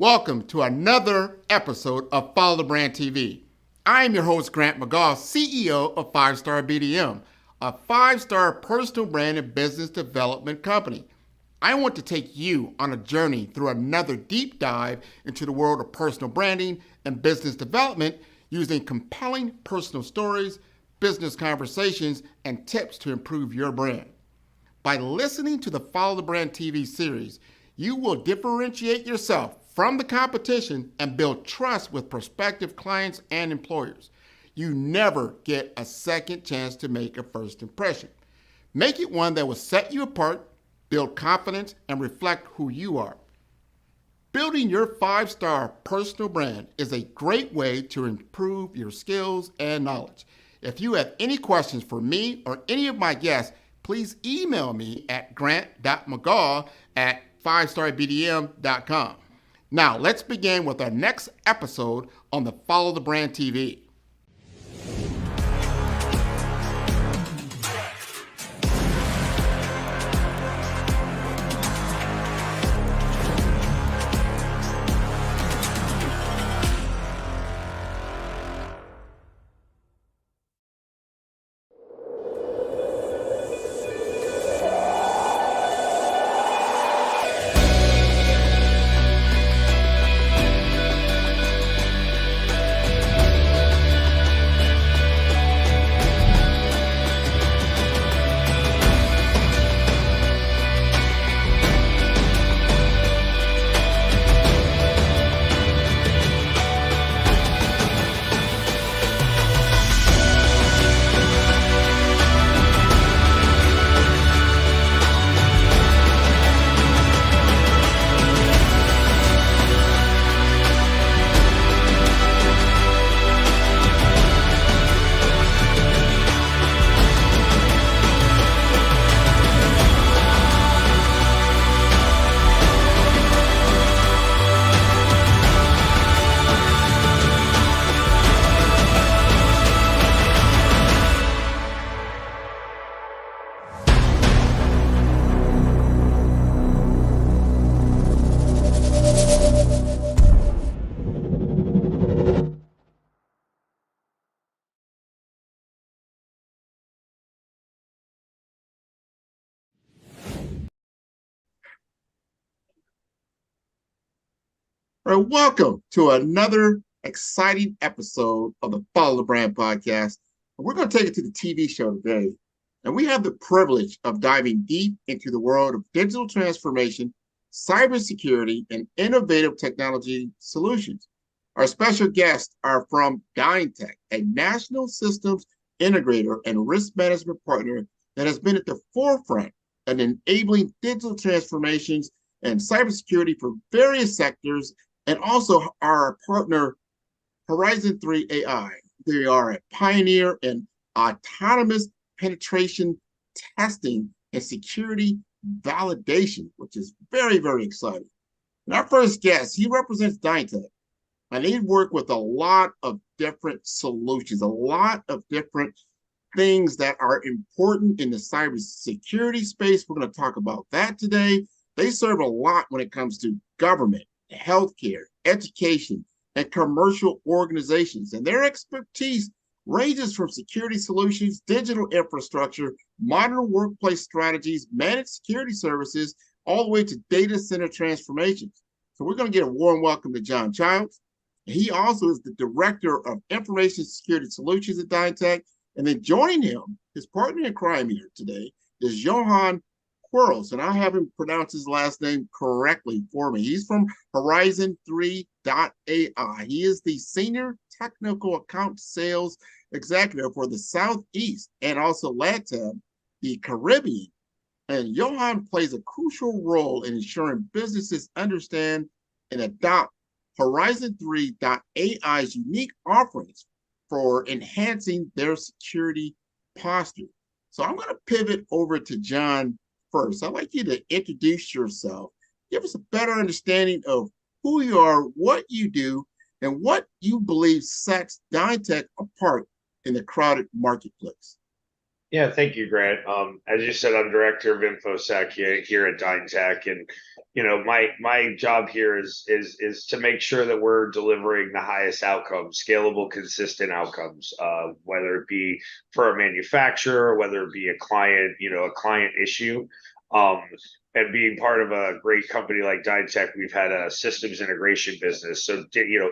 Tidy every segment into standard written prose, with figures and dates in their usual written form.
Welcome to another episode of Follow the Brand TV. I am your host, Grant McGaugh, CEO of 5-Star BDM, a 5-star personal brand and business development company. I want to take you on a journey through another deep dive into the world of personal branding and business development using compelling personal stories, business conversations, and tips to improve your brand. By listening to the Follow the Brand TV series, you will differentiate yourself from the competition and build trust with prospective clients and employers. You never get a second chance to make a first impression. Make it one that will set you apart, build confidence, and reflect who you are. Building your 5-star personal brand is a great way to improve your skills and knowledge. If you have any questions for me or any of my guests, please email me at grant.mcgaugh@5starbdm.com. Now, let's begin with our next episode on the Follow the Brand TV. All right, welcome to another exciting episode of the Follow the Brand podcast. We're going to take it to the TV show today, and we have the privilege of diving deep into the world of digital transformation, cybersecurity, and innovative technology solutions. Our special guests are from Dyntek, a national systems integrator and risk management partner that has been at the forefront of enabling digital transformations and cybersecurity for various sectors, and also our partner, Horizon3AI. They are a pioneer in autonomous penetration testing and security validation, which is very, very exciting. And our first guest, he represents Dyntek, and they work with a lot of different solutions, a lot of different things that are important in the cybersecurity space. We're going to talk about that today. They serve a lot when it comes to government, healthcare, education, and commercial organizations. And their expertise ranges from security solutions, digital infrastructure, modern workplace strategies, managed security services, all the way to data center transformations. So we're going to get a warm welcome to John Childs. He also is the Director of Information Security Solutions at Dyntek. And then joining him, his partner in crime here today, is Johan Quarles, and I'll have him pronounce his last name correctly for me. He's from Horizon3AI. He is the Senior Technical Account Sales Executive for the Southeast and also LATAM, the Caribbean. And Johan plays a crucial role in ensuring businesses understand and adopt Horizon3.ai's unique offerings for enhancing their security posture. So I'm going to pivot over to John first. I'd like you to introduce yourself, give us a better understanding of who you are, what you do, and what you believe sets Dyntek apart in the crowded marketplace. Yeah, thank you, Grant. As you said, I'm director of InfoSec here at Dyntek, and my job here is to make sure that we're delivering the highest outcomes, scalable, consistent outcomes, whether it be for a manufacturer, whether it be a client, a client issue. Um, and being part of a great company like Dyntek, we've had a systems integration business, so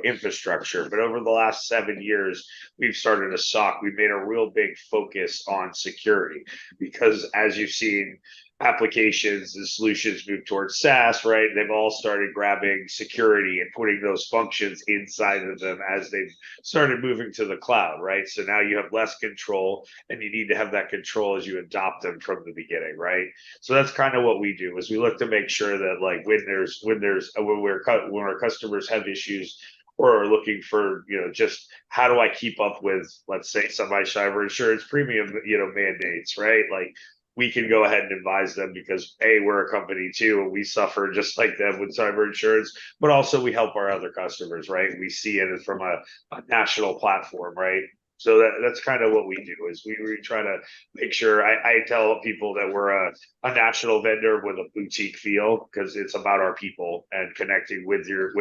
infrastructure. But over the last 7 years, we've started a SOC. We've made a real big focus on security because, as you've seen, applications and solutions move towards SaaS, right? They've all started grabbing security and putting those functions inside of them as they've started moving to the cloud, right? So now you have less control, and you need to have that control as you adopt them from the beginning, right? So that's kind of what we do is we look to make sure that like when our customers have issues or are looking for, just how do I keep up with, let's say, somebody cyber insurance premium, mandates, right? Like we can go ahead and advise them because we're a company too, and we suffer just like them with cyber insurance, but also we help our other customers, right? We see it from a national platform, right? So that's kind of what we do is we try to make sure I tell people that we're a national vendor with a boutique feel because it's about our people and connecting with your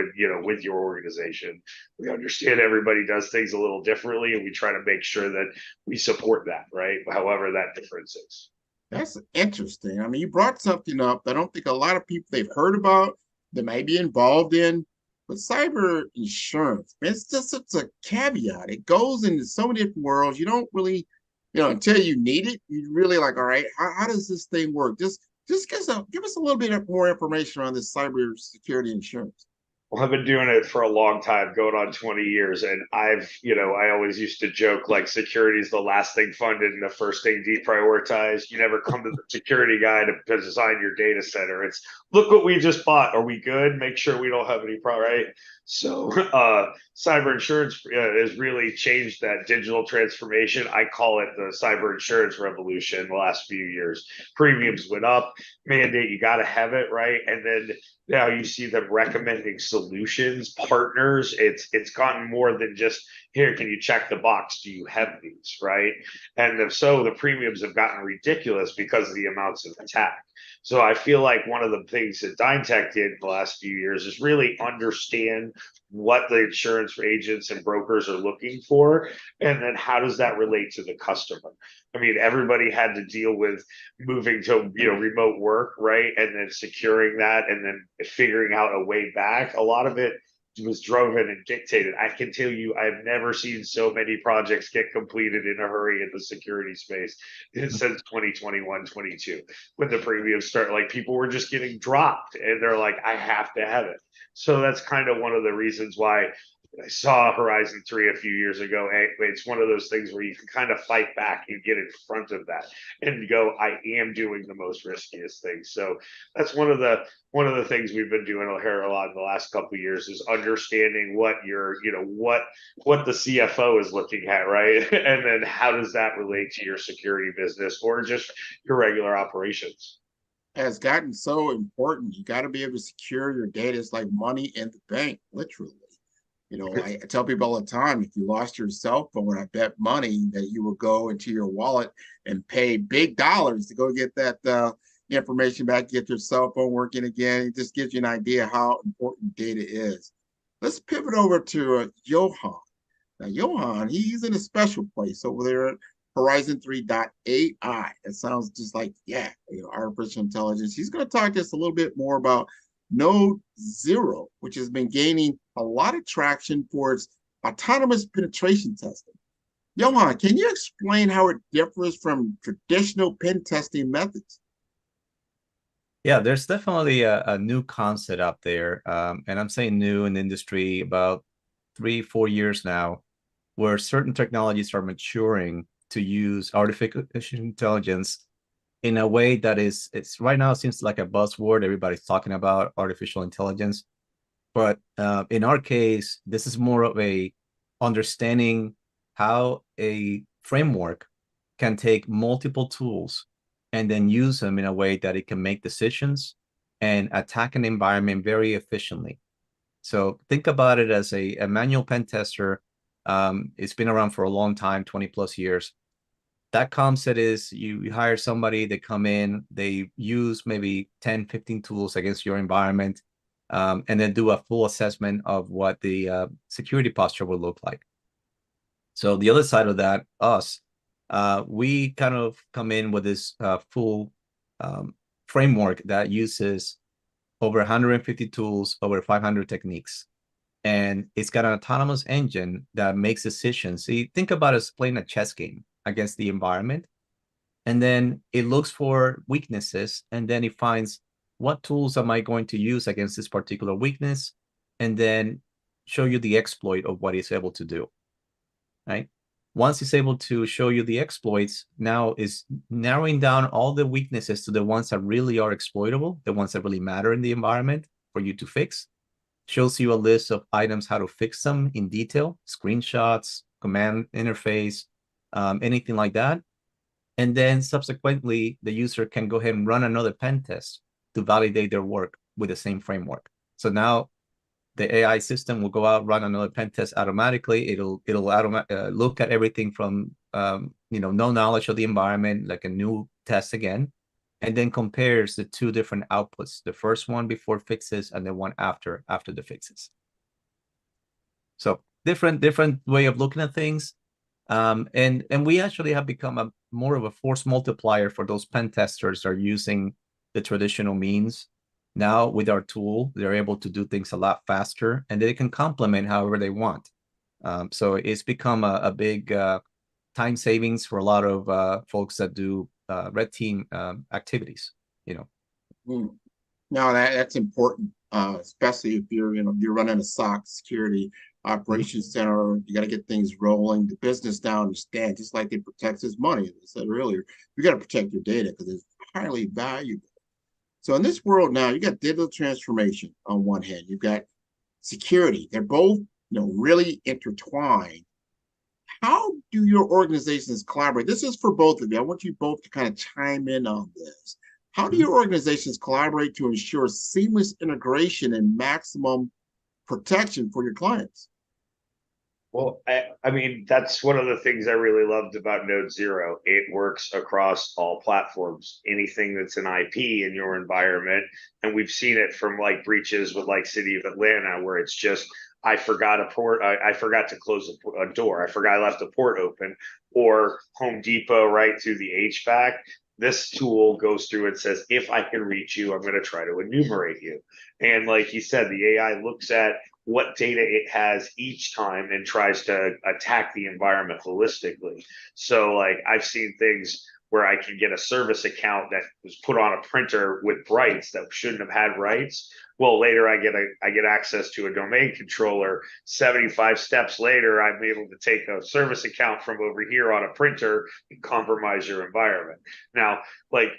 organization. We understand everybody does things a little differently, and we try to make sure that we support that, right? However that difference is. That's interesting. I mean, you brought something up that I don't think a lot of people they've heard about, they may be involved in, but cyber insurance, man, it's just such a caveat. It goes into so many different worlds. You don't really, until you need it, you really like, all right, how does this thing work? Just give us a little bit more information on this cyber security insurance. Well, I've been doing it for a long time, going on 20 years. And I always used to joke like security is the last thing funded and the first thing deprioritized. You never come to the security guy to design your data center. It's look what we just bought. Are we good? Make sure we don't have any problem, right? So, cyber insurance has really changed that digital transformation. I call it the cyber insurance revolution the last few years. Premiums went up, mandate, you got to have it, right? And then now you see them recommending solutions, partners. It's gotten more than just here. Can you check the box? Do you have these, right? And if so, the premiums have gotten ridiculous because of the amounts of attack. So I feel like one of the things that Dyntek did in the last few years is really understand what the insurance agents and brokers are looking for, and then how does that relate to the customer. I mean, everybody had to deal with moving to remote work, right? And then securing that and then figuring out a way back. A lot of it was driven and dictated. I can tell you, I've never seen so many projects get completed in a hurry in the security space since 2021, 22, when the premiums start, like people were just getting dropped and they're like, I have to have it. So that's kind of one of the reasons why I saw Horizon 3 a few years ago. Hey, it's one of those things where you can kind of fight back and get in front of that and go, I am doing the most riskiest thing. So that's one of the things we've been doing here a lot in the last couple of years is understanding what what the CFO is looking at, right? And then how does that relate to your security business or just your regular operations? Has gotten so important. You got to be able to secure your data. It's like money in the bank, literally. I tell people all the time, if you lost your cell phone, I bet money that you will go into your wallet and pay big dollars to go get that information back, get your cell phone working again. It just gives you an idea how important data is. Let's pivot over to Johan. Now, Johan, he's in a special place over there at Horizon3AI. It sounds just like, yeah, artificial intelligence. He's going to talk to us a little bit more about Node Zero, which has been gaining a lot of traction for its autonomous penetration testing. Johan, can you explain how it differs from traditional pen testing methods? Yeah, there's definitely a new concept out there. And I'm saying new in the industry about 3, 4 years now, where certain technologies are maturing to use artificial intelligence in a way that it's right now seems like a buzzword. Everybody's talking about artificial intelligence. But in our case, this is more of a understanding how a framework can take multiple tools and then use them in a way that it can make decisions and attack an environment very efficiently. So think about it as a manual pen tester. It's been around for a long time, 20 plus years. That concept is you hire somebody, they come in, they use maybe 10, 15 tools against your environment, and then do a full assessment of what the security posture will look like. So the other side of that, us, we kind of come in with this full framework that uses over 150 tools, over 500 techniques. And it's got an autonomous engine that makes decisions. So you think about us playing a chess game against the environment, and then it looks for weaknesses, and then it finds what tools am I going to use against this particular weakness, and then show you the exploit of what it's able to do, right? Once it's able to show you the exploits, now is narrowing down all the weaknesses to the ones that really are exploitable, the ones that really matter in the environment for you to fix. Shows you a list of items, how to fix them in detail, screenshots, command interface, anything like that. And then subsequently, the user can go ahead and run another pen test to validate their work with the same framework. So now the AI system will go out, run another pen test automatically. It'll look at everything from no knowledge of the environment, like a new test again, and then compares the two different outputs, the first one before fixes and the one after the fixes. So different way of looking at things. And we actually have become more of a force multiplier for those pen testers that are using the traditional means. Now with our tool, they're able to do things a lot faster, and they can complement however they want. So it's become a big time savings for a lot of folks that do red team activities. No, that's important, especially if you're running a SOC, security operations center. You got to get things rolling. The business now understand, just like it protects its money, as I said earlier, you got to protect your data because it's highly valuable. So in this world now, you got digital transformation on one hand, you've got security. They're both, really intertwined. How do your organizations collaborate? This is for both of you. I want you both to kind of chime in on this. How do your organizations collaborate to ensure seamless integration and maximum protection for your clients? Well, I mean, that's one of the things I really loved about Node Zero. It works across all platforms, anything that's an IP in your environment. And we've seen it from like breaches with like City of Atlanta, where it's just, I forgot a port, I forgot to close a door, I forgot I left a port open, or Home Depot right through the HVAC. This tool goes through and says, if I can reach you, I'm going to try to enumerate you. And like you said, the AI looks at what data it has each time and tries to attack the environment holistically. So like I've seen things where I can get a service account that was put on a printer with rights that shouldn't have had rights. Well, later I get access to a domain controller. 75 steps later, I'm able to take a service account from over here on a printer and compromise your environment. Now, like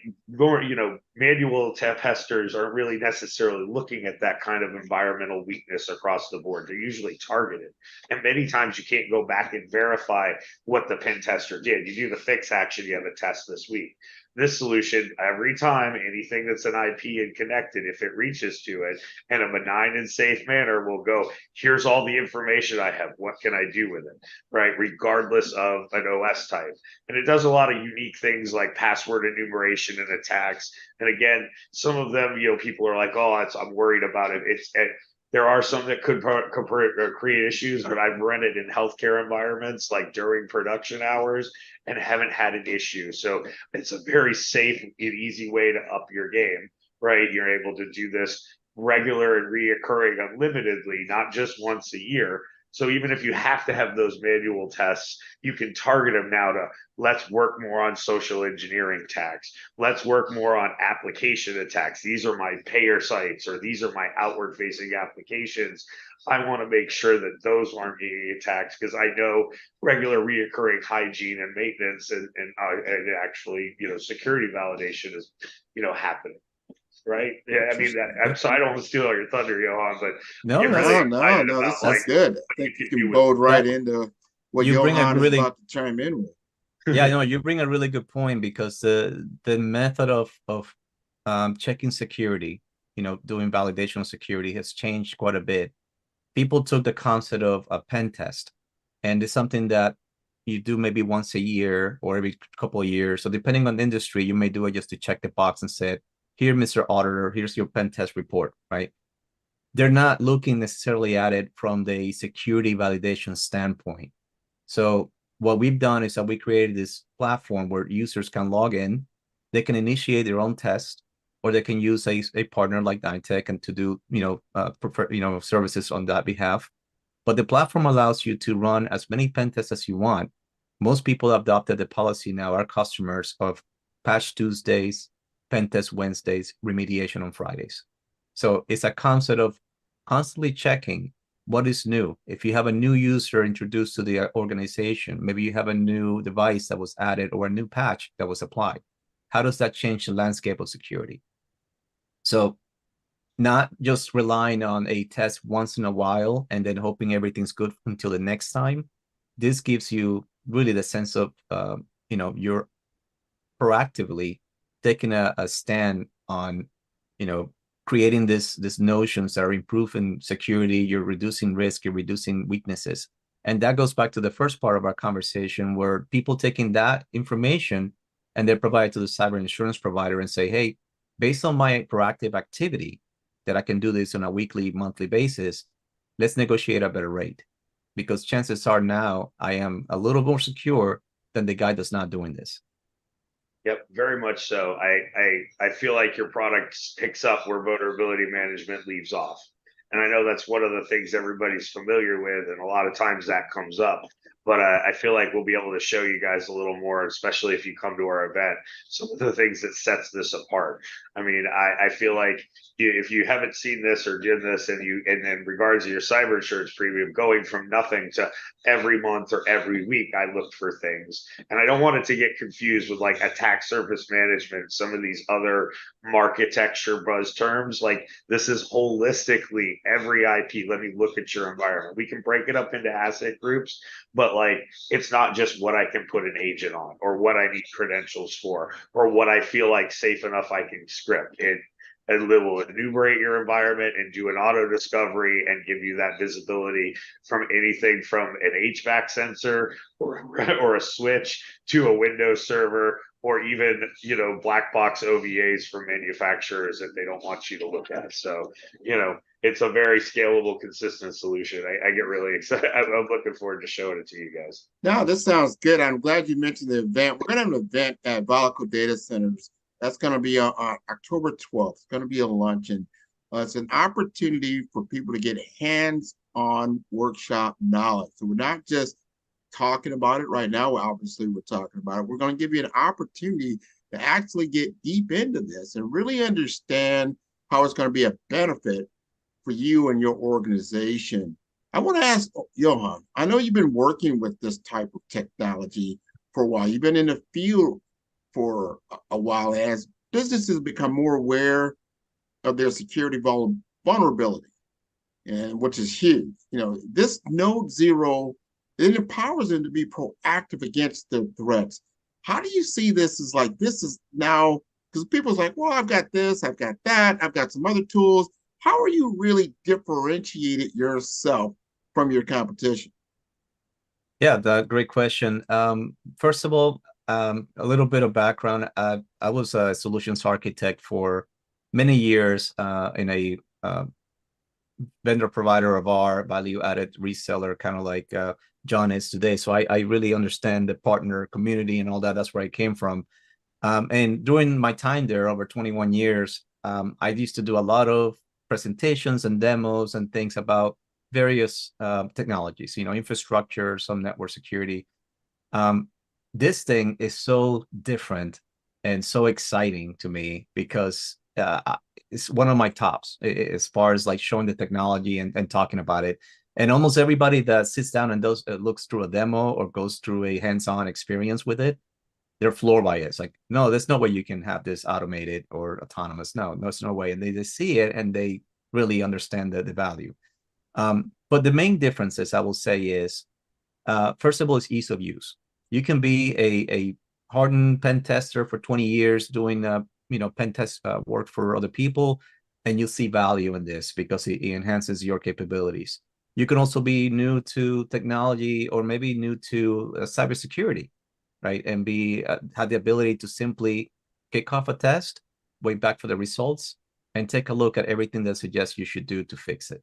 manual testers aren't really necessarily looking at that kind of environmental weakness across the board. They're usually targeted. And many times you can't go back and verify what the pen tester did. You do the fix action, you have a test this week. This solution, every time anything that's an IP and connected, if it reaches to it in a benign and safe manner, will go, here's all the information I have. What can I do with it? Right? Regardless of an OS type. And it does a lot of unique things like password enumeration and attacks. And again, some of them, people are like, oh, I'm worried about it. There are some that could create issues, but I've run it in healthcare environments, like during production hours, and haven't had an issue. So it's a very safe and easy way to up your game, right? You're able to do this regular and reoccurring unlimitedly, not just once a year. So even if you have to have those manual tests, you can target them now to let's work more on social engineering attacks. Let's work more on application attacks. These are my payer sites, or these are my outward facing applications. I want to make sure that those aren't being attacked because I know regular reoccurring hygiene and maintenance and actually, security validation is, happening. Right. Yeah. I mean, I'm sorry, I don't want to steal all your thunder, Johan, but no, that's good. I think you can bode right into what Johan is about to chime in with. Yeah, you bring a really good point, because the method of checking security, doing validation of security has changed quite a bit. People took the concept of a pen test, and it's something that you do maybe once a year or every couple of years. So depending on the industry, you may do it just to check the box and say, here, Mr. Auditor, here's your pen test report, right? They're not looking necessarily at it from the security validation standpoint. So what we've done is that we created this platform where users can log in, they can initiate their own test, or they can use a partner like Dyntek and to do services on that behalf. But the platform allows you to run as many pen tests as you want. Most people have adopted the policy now, our customers, of patch Tuesdays, pen test Wednesdays, remediation on Fridays. So it's a concept of constantly checking what is new. If you have a new user introduced to the organization, maybe you have a new device that was added or a new patch that was applied. How does that change the landscape of security? So not just relying on a test once in a while and then hoping everything's good until the next time. This gives you really the sense of, you're proactively taking a stand on, creating this notions that are improving security, you're reducing risk, you're reducing weaknesses. And that goes back to the first part of our conversation, where people taking that information and they provide it to the cyber insurance provider and say, hey, based on my proactive activity, that I can do this on a weekly, monthly basis, let's negotiate a better rate. Because chances are now I am a little more secure than the guy that's not doing this. Yep, very much so. I feel like your product picks up where vulnerability management leaves off. And I know that's one of the things everybody's familiar with, and a lot of times that comes up. But I feel like we'll be able to show you guys a little more, especially if you come to our event, some of the things that sets this apart. I mean, I feel like if you haven't seen this or did this, and in regards to your cyber insurance premium, going from nothing to every month or every week, I looked for things, and I don't want it to get confused with like attack surface management, some of these other architecture buzz terms. Like, this is holistically every IP. Let me look at your environment. We can break it up into asset groups, but like, it's not just what I can put an agent on or what I need credentials for or what I feel like safe enough I can script it. And it will enumerate your environment and do an auto discovery and give you that visibility from anything from an HVAC sensor or a switch to a Windows server, or even, black box OVAs from manufacturers that they don't want you to look at. So, it's a very scalable, consistent solution. I get really excited. I'm looking forward to showing it to you guys. No, this sounds good. I'm glad you mentioned the event. We're going to have an event at Volatile Data Centers. That's going to be on October 12th. It's going to be a luncheon. It's an opportunity for people to get hands-on workshop knowledge. So we're not just talking about it right now. Obviously, we're talking about it. We're going to give you an opportunity to actually get deep into this and really understand how it's going to be a benefit for you and your organization. I want to ask Johan, I know you've been working with this type of technology for a while. You've been in the field for a while as businesses become more aware of their security vulnerability, and which is huge. This node zero, it empowers them to be proactive against the threats. How do you see this as like, this is now, because people's like, well, I've got this, I've got that, I've got some other tools. How are you really differentiated yourself from your competition? Yeah, great question. First of all, a little bit of background. I was a solutions architect for many years in a vendor provider of our value-added reseller, kind of like John is today. So I really understand the partner community and all that. That's where I came from. And during my time there, over 21 years, I used to do a lot of presentations and demos and things about various technologies, infrastructure, some network security. This thing is so different and so exciting to me because it's one of my tops as far as like showing the technology and talking about it. And almost everybody that sits down and looks through a demo or goes through a hands-on experience with it, they're floored by it. It's like, no, there's no way you can have this automated or autonomous. No, there's no way. And they just see it and they really understand the value. But the main differences I will say is, first of all, is ease of use. You can be a hardened pen tester for 20 years doing pen test work for other people, and you'll see value in this because it enhances your capabilities. You can also be new to technology or maybe new to cybersecurity, right? And have the ability to simply kick off a test, wait back for the results, and take a look at everything that suggests you should do to fix it.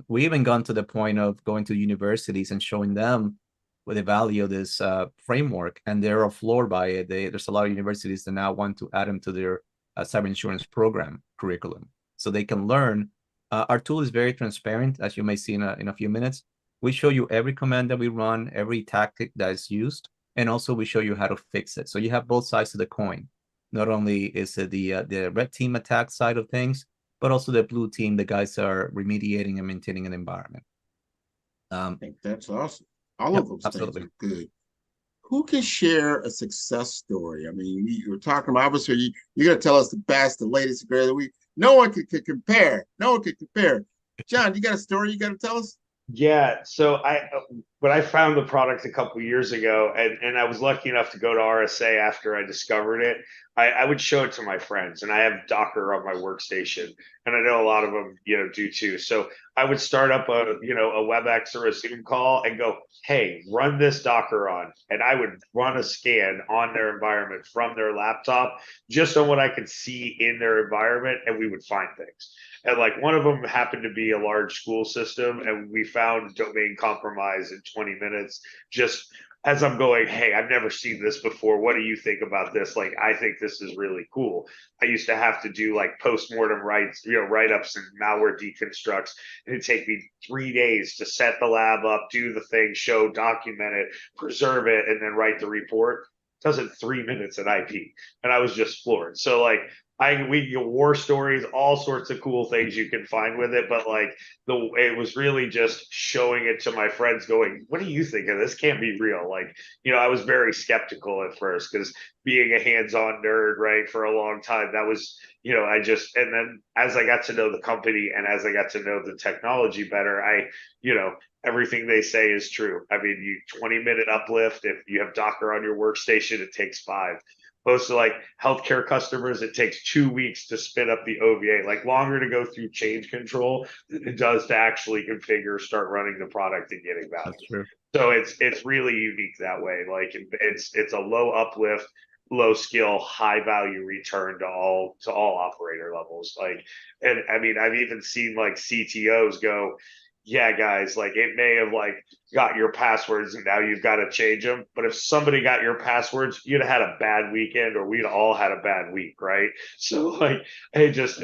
We even gone to the point of going to universities and showing them with the value of this framework, and they're floored by it. There's a lot of universities that now want to add them to their cyber insurance program curriculum, so they can learn. Our tool is very transparent, as you may see in a few minutes. We show you every command that we run, every tactic that is used, and also we show you how to fix it. So you have both sides of the coin. Not only is it the red team attack side of things, but also the blue team, the guys are remediating and maintaining an environment. I think that's awesome. All Yep, of those absolutely. things are good. Who can share a success story? I mean, you were talking about, obviously, you're going to tell us the best, the latest, the greatest. No one could compare. No one could compare. John, you got a story you got to tell us? Yeah, so when I found the product a couple years ago, and I was lucky enough to go to RSA after I discovered it, I would show it to my friends, and I have Docker on my workstation, and I know a lot of them, do too. So I would start up a WebEx or a Zoom call and go, "Hey, run this Docker on," and I would run a scan on their environment from their laptop, just on what I could see in their environment, and we would find things. And like one of them happened to be a large school system, and we found domain compromise in 20 minutes. Just as I'm going, hey, I've never seen this before. What do you think about this? Like, I think this is really cool. I used to have to do like postmortem write-ups and malware deconstructs. And it'd take me 3 days to set the lab up, do the thing, show, document it, preserve it, and then write the report. It does it in 3 minutes at IP. And I was just floored. So like we get war stories, all sorts of cool things you can find with it, but like it was really just showing it to my friends, going, "What do you think of this? Can't be real." Like, I was very skeptical at first because being a hands-on nerd, right, for a long time, that was, and then as I got to know the company and as I got to know the technology better, everything they say is true. I mean, 20-minute uplift. If you have Docker on your workstation, it takes 5. Most of like healthcare customers, it takes 2 weeks to spin up the OVA, like longer to go through change control than it does to actually configure, start running the product and getting value. That's true. So it's really unique that way. Like it's a low uplift, low skill, high value return to all operator levels. Like, and I mean, I've even seen like CTOs go, "Yeah, guys, like it may have like got your passwords and now you've got to change them. But if somebody got your passwords, you'd have had a bad weekend, or we'd all had a bad week, right?" So like, hey, just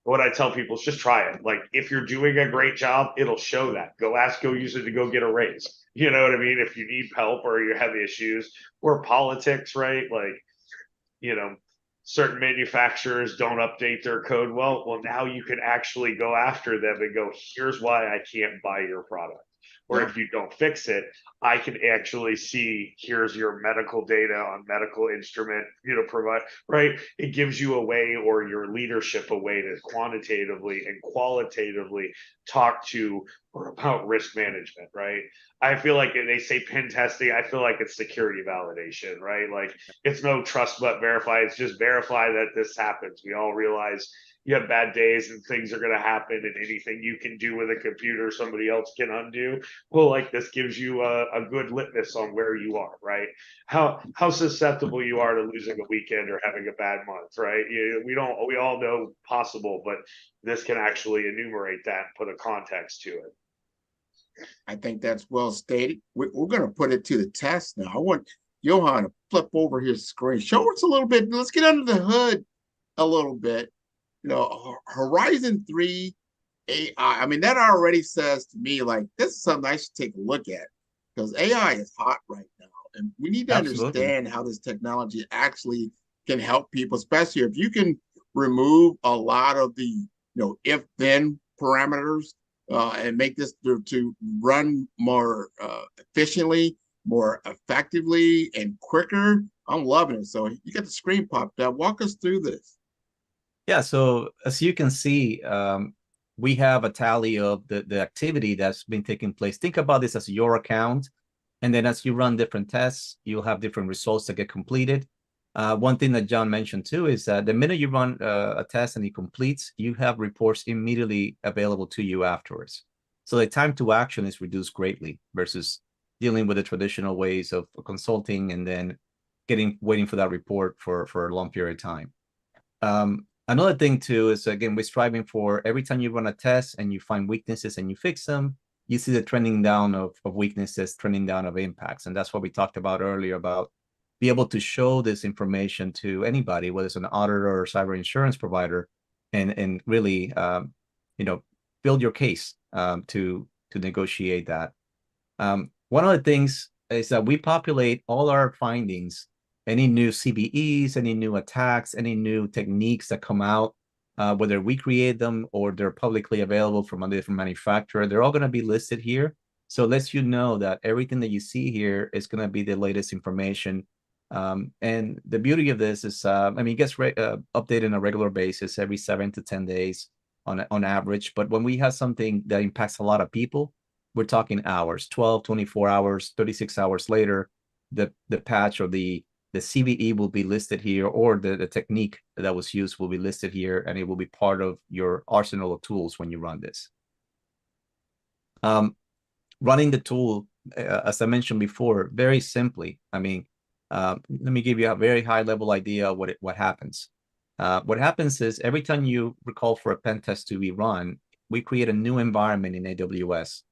what I tell people is just try it. Like if you're doing a great job, it'll show that. Go use it to go get a raise. You know what I mean? If you need help or you have issues or politics, right? Like, certain manufacturers don't update their code well, now you can actually go after them and go, "Here's why I can't buy your product." Or if you don't fix it, I can actually see, here's your medical data on medical instrument, provide, right? It gives you a way, or your leadership a way to quantitatively and qualitatively talk to or about risk management, right? I feel like they say pen testing, I feel like it's security validation, right? Like it's no trust but verify. It's just verify that this happens. We all realize you have bad days and things are going to happen, and anything you can do with a computer, somebody else can undo. Well, like this gives you a good litmus on where you are, right? How susceptible you are to losing a weekend or having a bad month, right? We all know possible, but this can actually enumerate that and put a context to it. I think that's well stated. We're going to put it to the test now. I want Johan to flip over his screen. Show us a little bit. Let's get under the hood a little bit. Horizon 3 AI. I mean, that already says to me, like, this is something I should take a look at, because AI is hot right now. And we need to understand how this technology actually can help people, especially if you can remove a lot of the, if-then parameters and make this to run more efficiently, more effectively, and quicker. I'm loving it. So you got the screen popped up. Walk us through this. Yeah, so as you can see, we have a tally of the activity that's been taking place. Think about this as your account. And then as you run different tests, you'll have different results that get completed. One thing that John mentioned too is that the minute you run a test and it completes, you have reports immediately available to you afterwards. So the time to action is reduced greatly versus dealing with the traditional ways of consulting and then waiting for that report for a long period of time. Another thing too is, again, we're striving for every time you run a test and you find weaknesses and you fix them, you see the trending down of weaknesses, trending down of impacts. And that's what we talked about earlier about be able to show this information to anybody, whether it's an auditor or cyber insurance provider, and really, build your case to negotiate that. One of the things is that we populate all our findings, any new CVEs, any new attacks, any new techniques that come out, whether we create them or they're publicly available from a different manufacturer, they're all going to be listed here. So it lets you know that everything that you see here is going to be the latest information. And the beauty of this is, it gets updated on a regular basis every 7 to 10 days on average. But when we have something that impacts a lot of people, we're talking hours, 12, 24 hours, 36 hours later, the patch or the CVE will be listed here, or the technique that was used will be listed here, and it will be part of your arsenal of tools when you run this. Running the tool, as I mentioned before, very simply, let me give you a very high level idea of what happens. What happens is every time you recall for a pen test to be run, we create a new environment in AWS.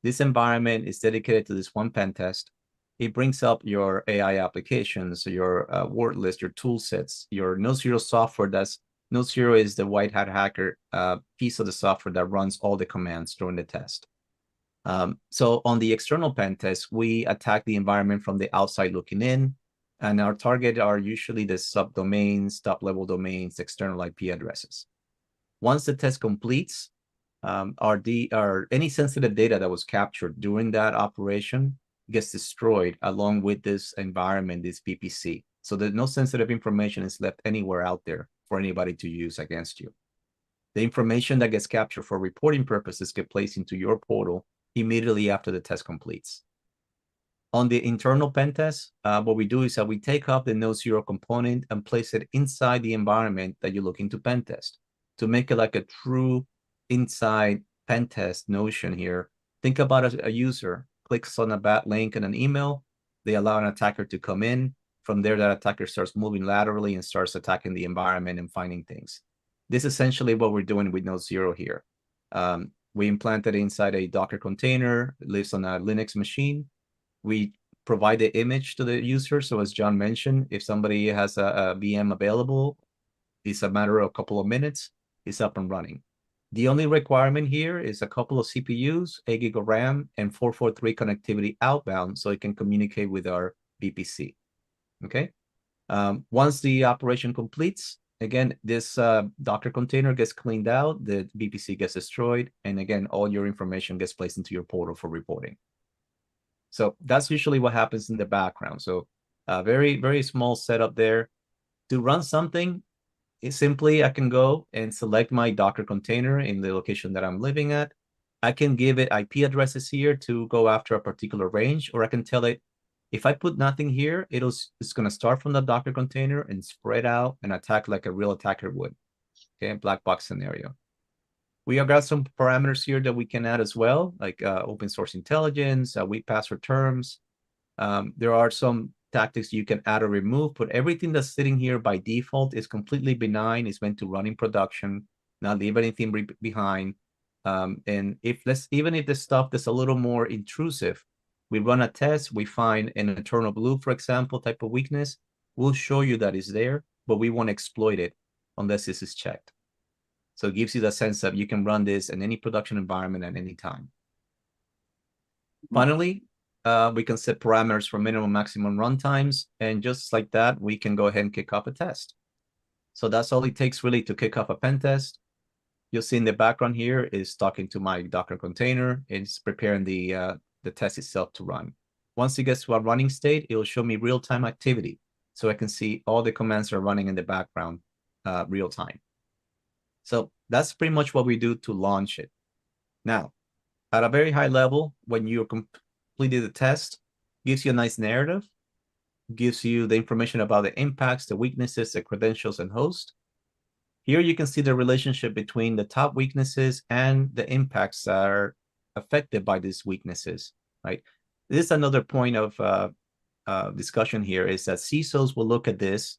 This environment is dedicated to this one pen test. It brings up your AI applications, your word list, your tool sets, your NoZero software. NoZero is the white hat hacker piece of the software that runs all the commands during the test. So on the external pen test, we attack the environment from the outside looking in, and our target are usually the subdomains, top-level domains, external IP addresses. Once the test completes, any sensitive data that was captured during that operation gets destroyed along with this environment, this VPC. So that no sensitive information is left anywhere out there for anybody to use against you. The information that gets captured for reporting purposes get placed into your portal immediately after the test completes. On the internal pen test, what we do is that we take up the NoZero component and place it inside the environment that you're looking to pen test to make it like a true inside pen test notion here. Think about a user clicks on a bad link in an email. They allow an attacker to come in. From there, that attacker starts moving laterally and starts attacking the environment and finding things. This is essentially what we're doing with NoZero here. We implanted inside a Docker container, it lives on a Linux machine. We provide the image to the user. So as John mentioned, if somebody has a VM available, it's a matter of a couple of minutes, it's up and running. The only requirement here is a couple of CPUs, 8 gig of RAM, and 443 connectivity outbound so it can communicate with our VPC. Okay. Once the operation completes, again, this Docker container gets cleaned out, the VPC gets destroyed, and again, all your information gets placed into your portal for reporting. So that's usually what happens in the background. So very, very small setup there. To run something, simply I can go and select my Docker container in the location that I'm living at. I can give it IP addresses here to go after a particular range, or I can tell it, if I put nothing here, it's going to start from the Docker container and spread out and attack like a real attacker would. Okay, black box scenario. We have got some parameters here that we can add as well, like open source intelligence, weak password terms. There are some tactics you can add or remove, but everything that's sitting here by default is completely benign. It's meant to run in production, not leave anything behind. And even if the stuff that's a little more intrusive, we run a test, we find an eternal blue, for example, type of weakness, we'll show you that it's there, but we won't exploit it unless this is checked. So it gives you the sense that you can run this in any production environment at any time. Finally, we can set parameters for minimum, maximum runtimes. And just like that, we can go ahead and kick off a test. So that's all it takes really to kick off a pen test. You'll see in the background here is talking to my Docker container. It's preparing the test itself to run. Once it gets to a running state, it will show me real-time activity. So I can see all the commands are running in the background real time. So that's pretty much what we do to launch it. Now, at a very high level, when you completed the test, gives you a nice narrative, gives you the information about the impacts, the weaknesses, the credentials, and host. Here you can see the relationship between the top weaknesses and the impacts that are affected by these weaknesses, right? This is another point of discussion here, is that CISOs will look at this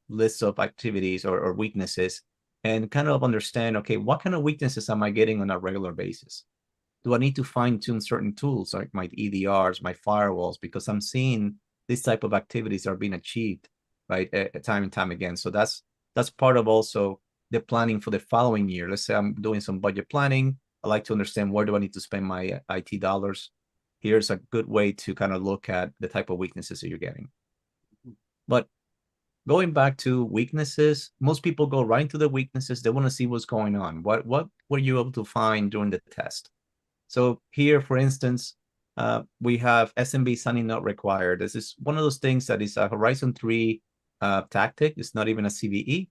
list of activities or weaknesses and kind of understand, okay, what kind of weaknesses am I getting on a regular basis? Do I need to fine tune certain tools like my EDRs, my firewalls, because I'm seeing this type of activities are being achieved, right, time and time again. So that's part of also the planning for the following year. Let's say I'm doing some budget planning. I like to understand, where do I need to spend my IT dollars? Here's a good way to kind of look at the type of weaknesses that you're getting. But going back to weaknesses, most people go right into the weaknesses. They want to see what's going on. What were you able to find during the test? So here, for instance, we have SMB signing not required. This is one of those things that is a Horizon 3 tactic. It's not even a CVE.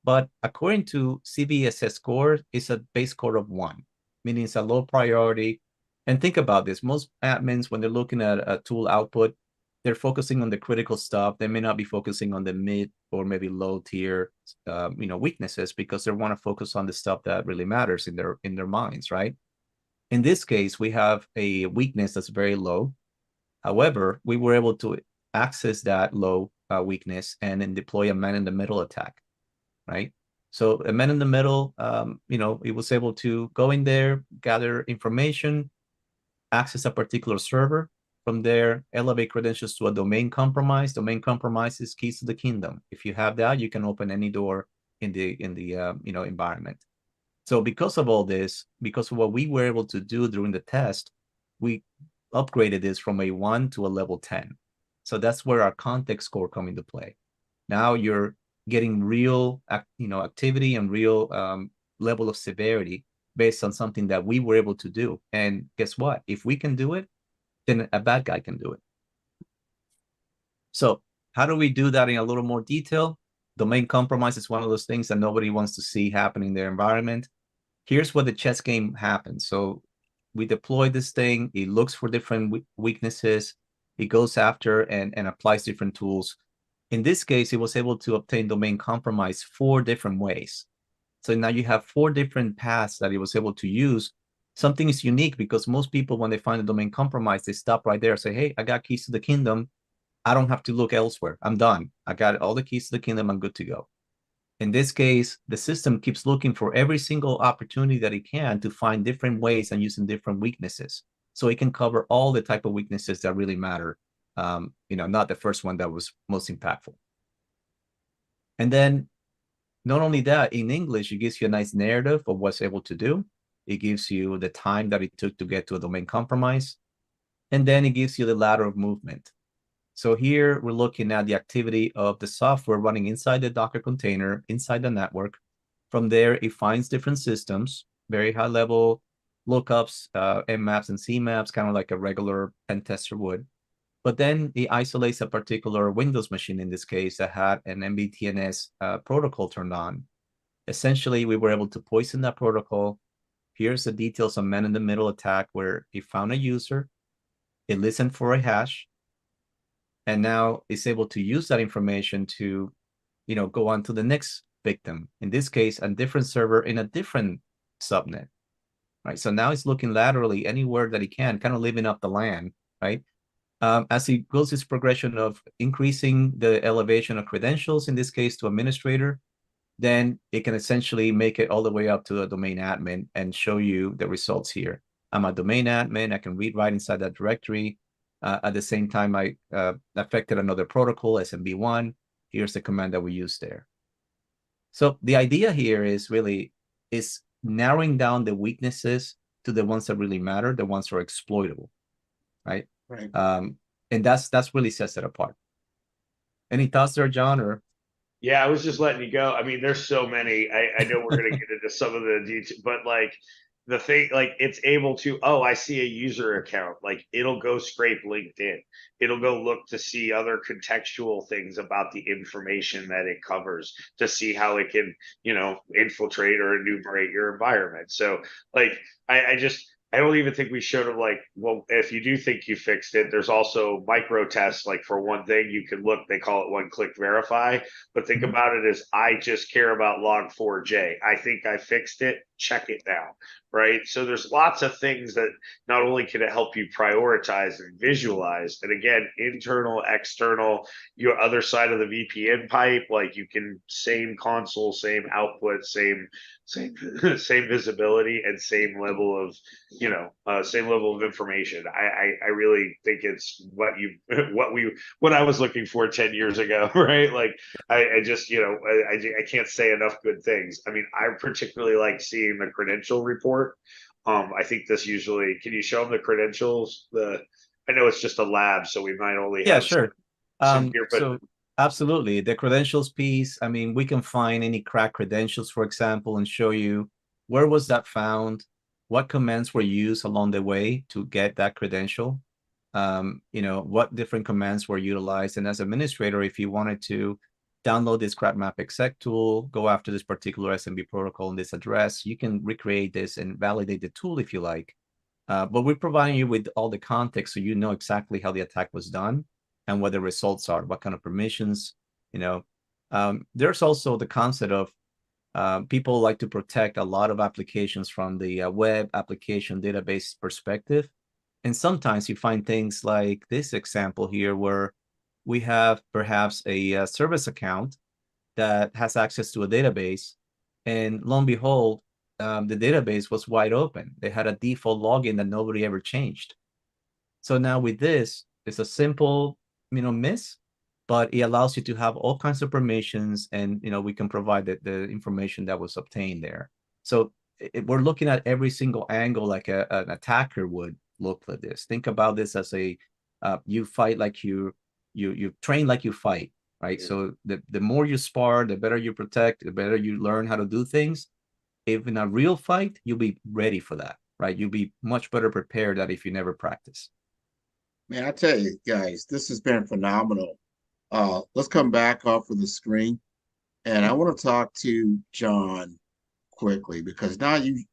But according to CVSS score, it's a base score of 1, meaning it's a low priority. And think about this. Most admins, when they're looking at a tool output, they're focusing on the critical stuff. They may not be focusing on the mid or maybe low tier weaknesses, because they want to focus on the stuff that really matters in their minds, right? In this case, we have a weakness that's very low. However, we were able to access that low weakness and then deploy a man-in-the-middle attack, right? So a man-in-the-middle, it was able to go in there, gather information, access a particular server. From there, elevate credentials to a domain compromise. Domain compromise is keys to the kingdom. If you have that, you can open any door in the environment. So because of all this, because of what we were able to do during the test, we upgraded this from a 1 to a level 10. So that's where our context score come into play. Now you're getting real, activity and real level of severity based on something that we were able to do. And guess what? If we can do it, then a bad guy can do it. So how do we do that in a little more detail? Domain compromise is one of those things that nobody wants to see happen in their environment. Here's where the chess game happens. So we deploy this thing. It looks for different weaknesses. It goes after and applies different tools. In this case, it was able to obtain domain compromise 4 different ways. So now you have 4 different paths that it was able to use. Something is unique, because most people, when they find a domain compromise, they stop right there and say, hey, I got keys to the kingdom. I don't have to look elsewhere. I'm done. I got all the keys to the kingdom. I'm good to go. In this case, the system keeps looking for every single opportunity that it can to find different ways and using different weaknesses. So it can cover all the type of weaknesses that really matter. Not the first one that was most impactful. And then not only that, in English, it gives you a nice narrative of what's able to do. It gives you the time that it took to get to a domain compromise. And then it gives you the ladder of movement. So here we're looking at the activity of the software running inside the Docker container, inside the network. From there, it finds different systems, very high level lookups, Nmaps and Cmaps, kind of like a regular pen tester would. But then it isolates a particular Windows machine, in this case, that had an MBTNS protocol turned on. Essentially, we were able to poison that protocol. Here's the details on man-in-the-middle attack, where it found a user, it listened for a hash, and now it's able to use that information to, go on to the next victim. In this case, a different server in a different subnet, right? So now it's looking laterally anywhere that it can, kind of living up the land, right? As it goes its progression of increasing the elevation of credentials, in this case to administrator, then it can essentially make it all the way up to a domain admin and show you the results here. I'm a domain admin. I can read right inside that directory. At the same time, I affected another protocol, SMB1. Here's the command that we use there. So the idea here is narrowing down the weaknesses to the ones that really matter, the ones that are exploitable, right? Right. And that's really sets it apart. Any thoughts there, John? Or Yeah, I was just letting you go. I mean, there's so many. I know we're going to get into some of the details, but like the thing, like it's able to, oh, I see a user account. Like it'll go scrape LinkedIn. It'll go look to see other contextual things about the information that it covers to see how it can, infiltrate or enumerate your environment. So like, I don't even think we showed them like, well, if you do think you fixed it, there's also micro tests. Like for one thing, you can look, they call it one click verify, but think about it as I just care about log4j. I think I fixed it. check it now, right? So there's lots of things that not only can it help you prioritize and visualize, and again, internal, external, your other side of the VPN pipe, like you can same console, same output, same same visibility, and same level of same level of information. I really think it's what I was looking for 10 years ago, right? Like I just I can't say enough good things. I mean, I particularly like seeing the credential report. I think this usually, can you show them the credentials? I know it's just a lab, so we might only Yeah, have sure. some here, but So absolutely, the credentials piece. I mean, we can find any cracked credentials, for example, and show you where was that found, what commands were used along the way to get that credential. What different commands were utilized. And as administrator, if you wanted to download this crap map exec tool, go after this particular SMB protocol in this address, you can recreate this and validate the tool if you like. But we're providing you with all the context so you know exactly how the attack was done and what the results are, what kind of permissions, there's also the concept of people like to protect a lot of applications from the web application database perspective. And sometimes you find things like this example here where we have perhaps a service account that has access to a database, and lo and behold, the database was wide open. They had a default login that nobody ever changed. So now with this, it's a simple, miss, but it allows you to have all kinds of permissions, and we can provide the information that was obtained there. So we're looking at every single angle like an attacker would look like this. Think about this as you fight like you train like you fight, right? yeah. So the more you spar, the better you protect, the better you learn how to do things. If in a real fight, you'll be ready for that, right? You'll be much better prepared than if you never practice. Man, I tell you guys, this has been phenomenal. Let's come back off of the screen, and I want to talk to John quickly because now we've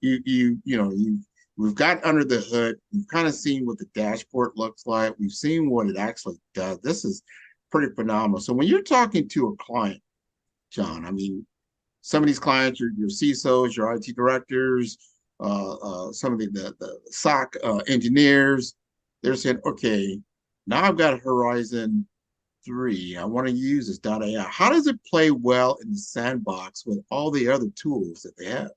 got under the hood. We've kind of seen what the dashboard looks like. We've seen what it actually does. This is pretty phenomenal. So when you're talking to a client, John, I mean, some of these clients, your CISOs, your IT directors, some of the SOC engineers, they're saying, okay, now I've got a Horizon 3. I want to use this .ai. How does it play well in the sandbox with all the other tools that they have?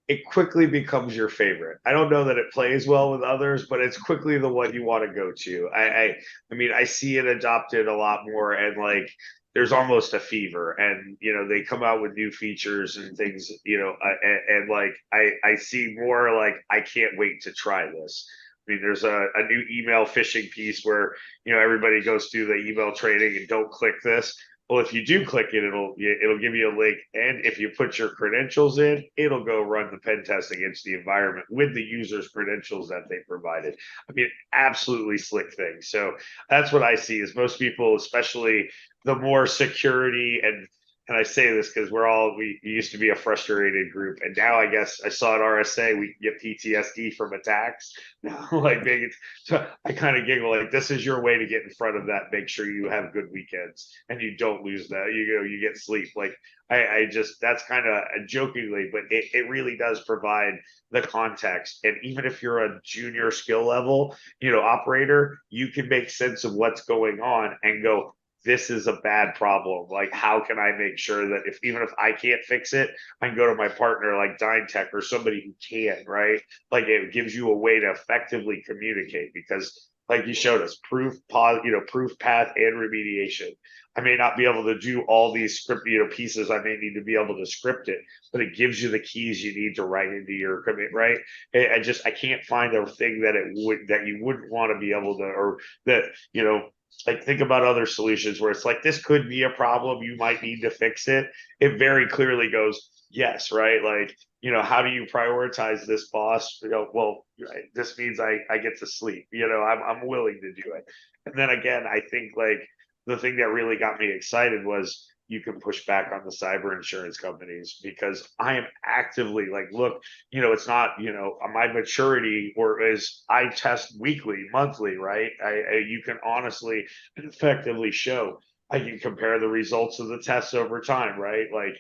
It quickly becomes your favorite. I don't know that it plays well with others, but it's quickly the one you want to go to. I mean, I see it adopted a lot more, and like there's almost a fever, and they come out with new features and things, and like I see more like I can't wait to try this. I mean, there's a new email phishing piece where everybody goes through the email training and don't click this. Well, if you do click it, it'll give you a link, and if you put your credentials in, it'll go run the pen test against the environment with the user's credentials that they provided. I mean, absolutely slick thing. So that's what I see is most people, especially the more security and I say this because we used to be a frustrated group, and now I guess I saw at RSA we get PTSD from attacks. Now, like so I kind of giggle like this is your way to get in front of that. Make sure you have good weekends and you don't lose that. You get sleep. Like I just that's kind of jokingly, but it really does provide the context. And even if you're a junior skill level, operator, you can make sense of what's going on and go, this is a bad problem. Like, how can I make sure that even if I can't fix it, I can go to my partner like Dyntek or somebody who can, right? Like it gives you a way to effectively communicate because like you showed us, proof path and remediation. I may not be able to do all these script, pieces. I may need to be able to script it, but it gives you the keys you need to write into your commit, right? I can't find a thing that you wouldn't want to be able to, or that, like think about other solutions where it's like this could be a problem, you might need to fix it. It very clearly goes yes, right? Like how do you prioritize this, boss? Well, right, this means I get to sleep. I'm willing to do it. And then again, I think like the thing that really got me excited was you can push back on the cyber insurance companies because I am actively like, look, it's not, my maturity or is I test weekly, monthly, right? You can honestly and effectively show I can compare the results of the tests over time, right? Like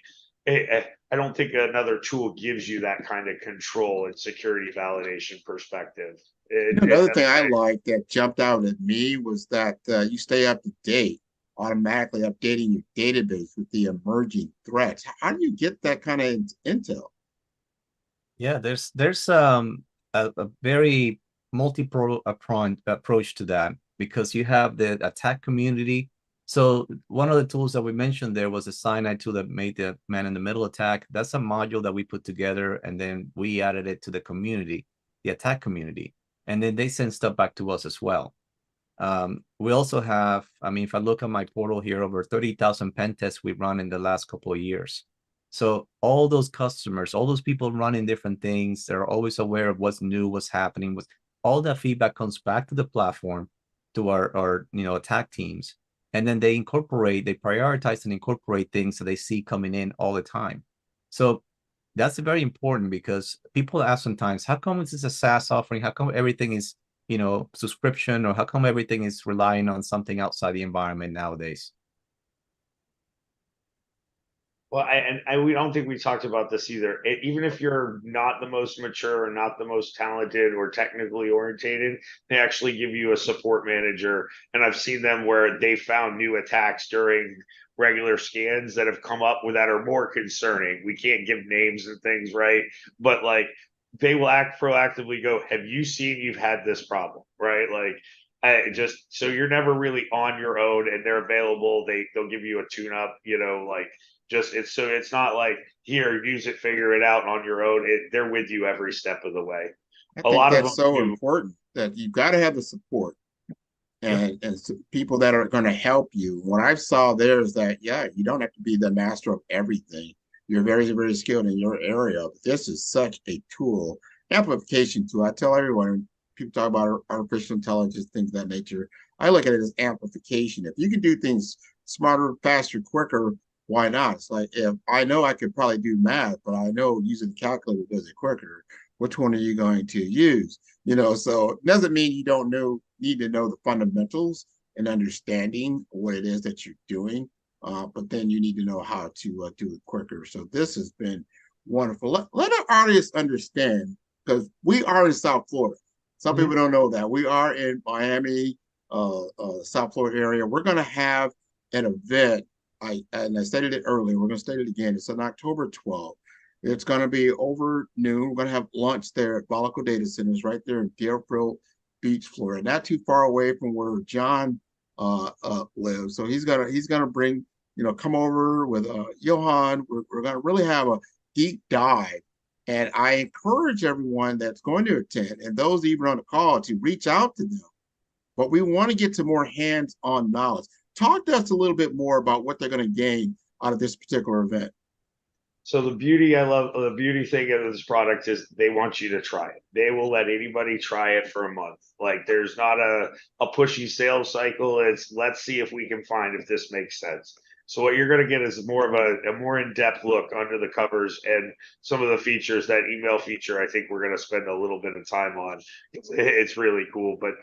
I don't think another tool gives you that kind of control and security validation perspective. Another thing I liked that jumped out at me was that you stay up to date, automatically updating your database with the emerging threats. How do you get that kind of intel? Yeah, there's a very multi-pro approach to that, because you have the attack community. So one of the tools that we mentioned there was a cyanide tool that made the man in the middle attack. That's a module that we put together, and then we added it to the community, the attack community, and then they send stuff back to us as well. We also have, I mean, if I look at my portal here, over 30,000 pen tests we've run in the last couple of years. So all those customers, all those people running different things, they're always aware of what's new, what's happening. With all that feedback comes back to the platform, to our attack teams, and then they prioritize and incorporate things that they see coming in all the time. So that's very important, because people ask sometimes, how come this is a SaaS offering? How come everything is subscription, or how come everything is relying on something outside the environment nowadays? Well, we don't think we talked about this either. Even if you're not the most mature or not the most talented or technically orientated, they actually give you a support manager. And I've seen them where they found new attacks during regular scans that have come up with that are more concerning. We can't give names and things, right? But like, they will act proactively, go, have you seen you've had this problem, right? Like, just so you're never really on your own, and they're available. They'll give you a tune up, like, just it's not like, here, use it, figure it out on your own. They're with you every step of the way. I A think lot of that's them so do. important that you've got to have the support Yep. and people that are going to help you. What I saw there is that, yeah, you don't have to be the master of everything. You're very, very skilled in your area. But this is such a tool, amplification tool. I tell everyone, people talk about artificial intelligence, things of that nature. I look at it as amplification. If you can do things smarter, faster, quicker, why not? It's like, if I know I could probably do math, but I know using the calculator does it quicker. Which one are you going to use? So it doesn't mean you don't need to know the fundamentals and understanding what it is that you're doing, but then you need to know how to do it quicker. So this has been wonderful. Let our audience understand, because we are in South Florida. Some Mhm. people don't know that we are in Miami, South Florida area. We're going to have an event. I stated it earlier. We're going to state it again. It's on October 12th. It's going to be over noon. We're going to have lunch there at Bolico Data Centers right there in Deerfield Beach, Florida, not too far away from where John lives. So he's gonna bring, come over with Johan. We're going to really have a deep dive. And I encourage everyone that's going to attend, and those even on the call, to reach out to them. But we want to get to more hands-on knowledge. Talk to us a little bit more about what they're going to gain out of this particular event. So the beauty thing of this product is they want you to try it. They will let anybody try it for a month. Like, there's not a pushy sales cycle. It's, let's see if we can find if this makes sense. So what you're going to get is more of a more in-depth look under the covers, and some of the features. That email feature, I think we're going to spend a little bit of time on. It's really cool, but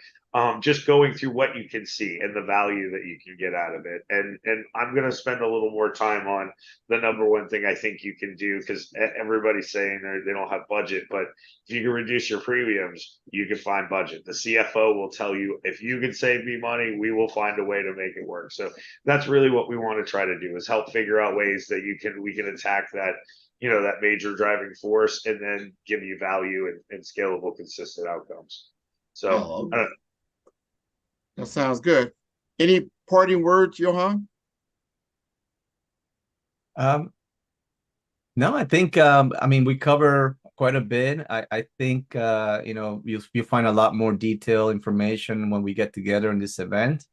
just going through what you can see and the value that you can get out of it. And I'm going to spend a little more time on the number one thing I think you can do, because everybody's saying they don't have budget, but if you can reduce your premiums, you can find budget. The CFO will tell you, if you can save me money, we will find a way to make it work. So that's really what we want to try to do, is help figure out ways that we can attack that, that major driving force, and then give you value and scalable, consistent outcomes. So Oh, that sounds good. Any parting words, Johan? No, I think I mean, we cover quite a bit. I think you'll find a lot more detailed information when we get together in this event.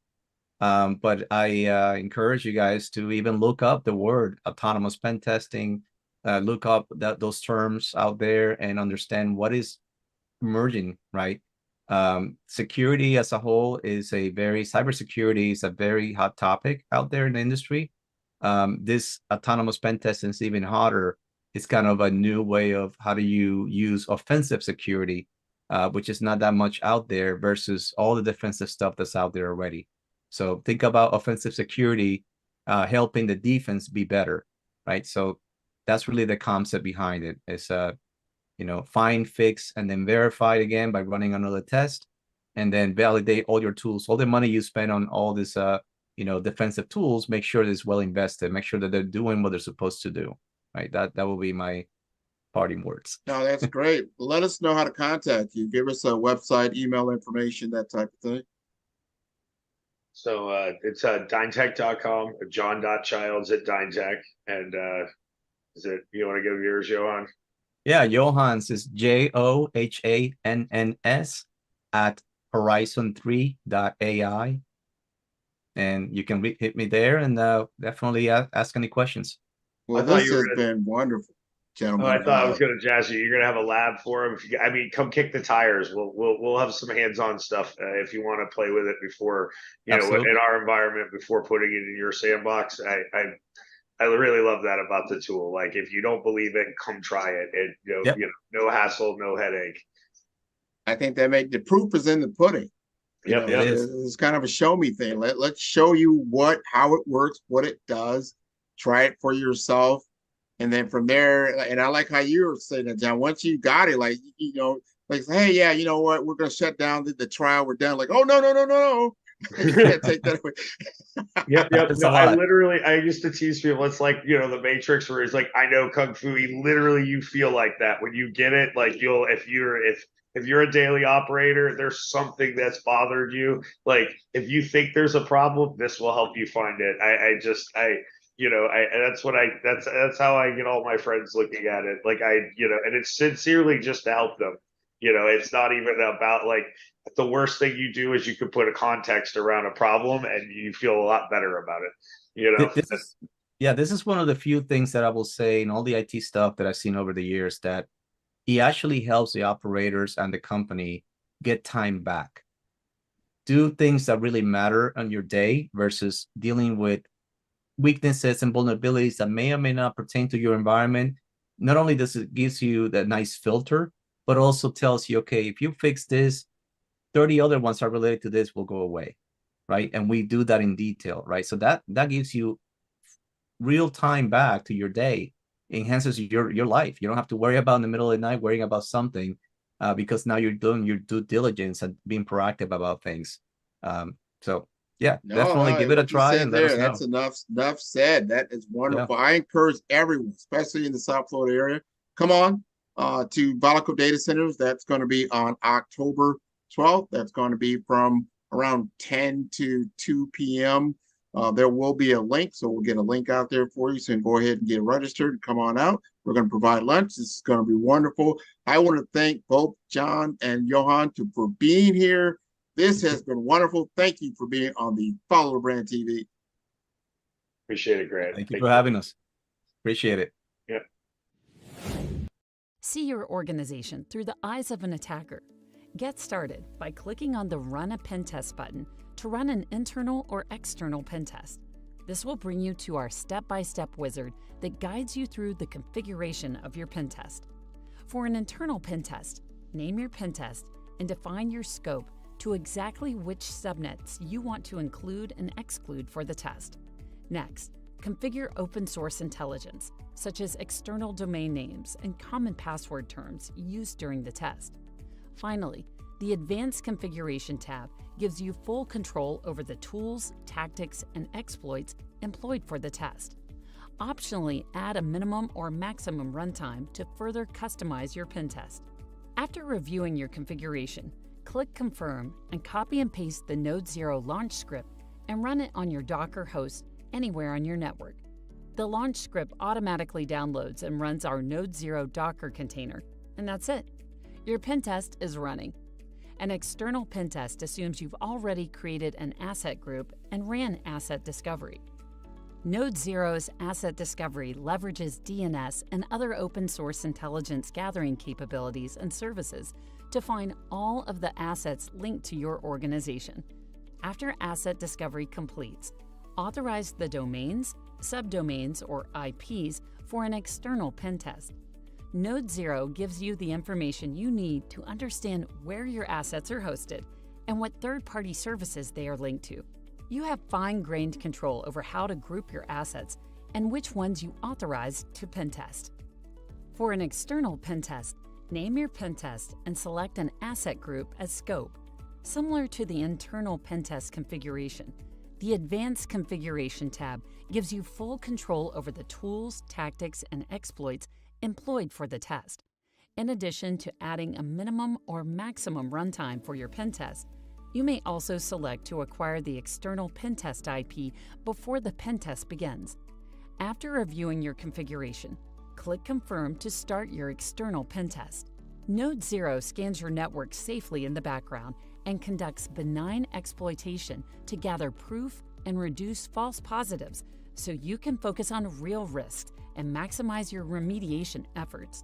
But I encourage you guys to even look up the word autonomous pen testing, look up those terms out there and understand what is emerging, right? Security as a whole cybersecurity is a very hot topic out there in the industry. This autonomous pen testing is even hotter. It's kind of a new way of how do you use offensive security, which is not that much out there, versus all the defensive stuff that's out there already. So think about offensive security helping the defense be better, right? So That's really the concept behind it. It's find, fix, and then verify it again by running another test, and then validate all your tools, all the money you spend on all this defensive tools. Make sure that it's well invested. Make sure that they're doing what they're supposed to do. Right. That will be my parting words. No, that's great. Let us know how to contact you. Give us a website, email information, that type of thing. So it's Dyntek.com, john.childs@Dyntek. And you want to give yours, Johan? Yeah, Johans is JOHANNS at Horizon3AI. And you can hit me there and definitely ask any questions. Well, this has been wonderful, gentlemen. I thought I was going to jazz you. You're going to have a lab for him. Come kick the tires. We'll have some hands-on stuff if you want to play with it before, in our environment, before putting it in your sandbox. I really love that about the tool. Like, if you don't believe it, come try it. No hassle, no headache. I think the proof is in the pudding. It's kind of a show me thing. Let's show you how it works, what it does. Try it for yourself. And then from there, and I like how you were saying that, John, once you got it, like, hey, yeah, you know what? We're going to shut down the trial. We're done. Like, oh, no. You can't take that away. Yep. No, I used to tease people. It's like, the Matrix, where it's like, I know Kung Fu. You feel like that when you get it. Like, if you're a daily operator, there's something that's bothered you. Like, if you think there's a problem, this will help you find it. That's how I get all my friends looking at it. Like, and it's sincerely just to help them. It's not even about, like, the worst thing you do is you could put a context around a problem and you feel a lot better about it. This is one of the few things that I will say in all the IT stuff that I've seen over the years, that it actually helps the operators and the company get time back. Do things that really matter on your day versus dealing with weaknesses and vulnerabilities that may or may not pertain to your environment. Not only does it gives you that nice filter, but also tells you, okay, if you fix this, 30 other ones are related to this will go away, right? And we do that in detail, right? So that gives you real time back to your day, enhances your life. You don't have to worry about in the middle of the night worrying about something because now you're doing your due diligence and being proactive about things. Definitely give it a try. And that's enough said. That is wonderful. Yeah. I encourage everyone, especially in the South Florida area, come on to Valico Data Centers. That's going to be on October 12th. That's going to be from around 10 to 2 p.m. There will be a link, so we'll get a link out there for you. So you can go ahead and get registered and come on out. We're going to provide lunch. This is going to be wonderful. I want to thank both John and Johan for being here. This has been wonderful. Thank you for being on the Follow the Brand TV. Appreciate it, Grant. Thank you for having us. Appreciate it. Yeah. See your organization through the eyes of an attacker. Get started by clicking on the Run a Pen Test button to run an internal or external pen test. This will bring you to our step-by-step wizard that guides you through the configuration of your pen test. For an internal pen test, name your pen test and define your scope to exactly which subnets you want to include and exclude for the test. Next, configure open source intelligence, such as external domain names and common password terms used during the test. Finally, the Advanced Configuration tab gives you full control over the tools, tactics, and exploits employed for the test. Optionally, add a minimum or maximum runtime to further customize your pen test. After reviewing your configuration, click Confirm and copy and paste the Node0 launch script and run it on your Docker host anywhere on your network. The launch script automatically downloads and runs our Node0 Docker container, and that's it. Your pen test is running. An external pen test assumes you've already created an asset group and ran asset discovery. Node0's asset discovery leverages DNS and other open source intelligence gathering capabilities and services to find all of the assets linked to your organization. After asset discovery completes, authorize the domains, subdomains, or IPs for an external pen test. Node0 gives you the information you need to understand where your assets are hosted and what third-party services they are linked to. You have fine-grained control over how to group your assets and which ones you authorize to pen test. For an external pen test, name your pen test and select an asset group as scope. Similar to the internal pen test configuration, the Advanced Configuration tab gives you full control over the tools, tactics, and exploits employed for the test. In addition to adding a minimum or maximum runtime for your pen test, you may also select to acquire the external pen test IP before the pen test begins. After reviewing your configuration, click Confirm to start your external pen test. Node 0 scans your network safely in the background and conducts benign exploitation to gather proof and reduce false positives so you can focus on real risks and maximize your remediation efforts.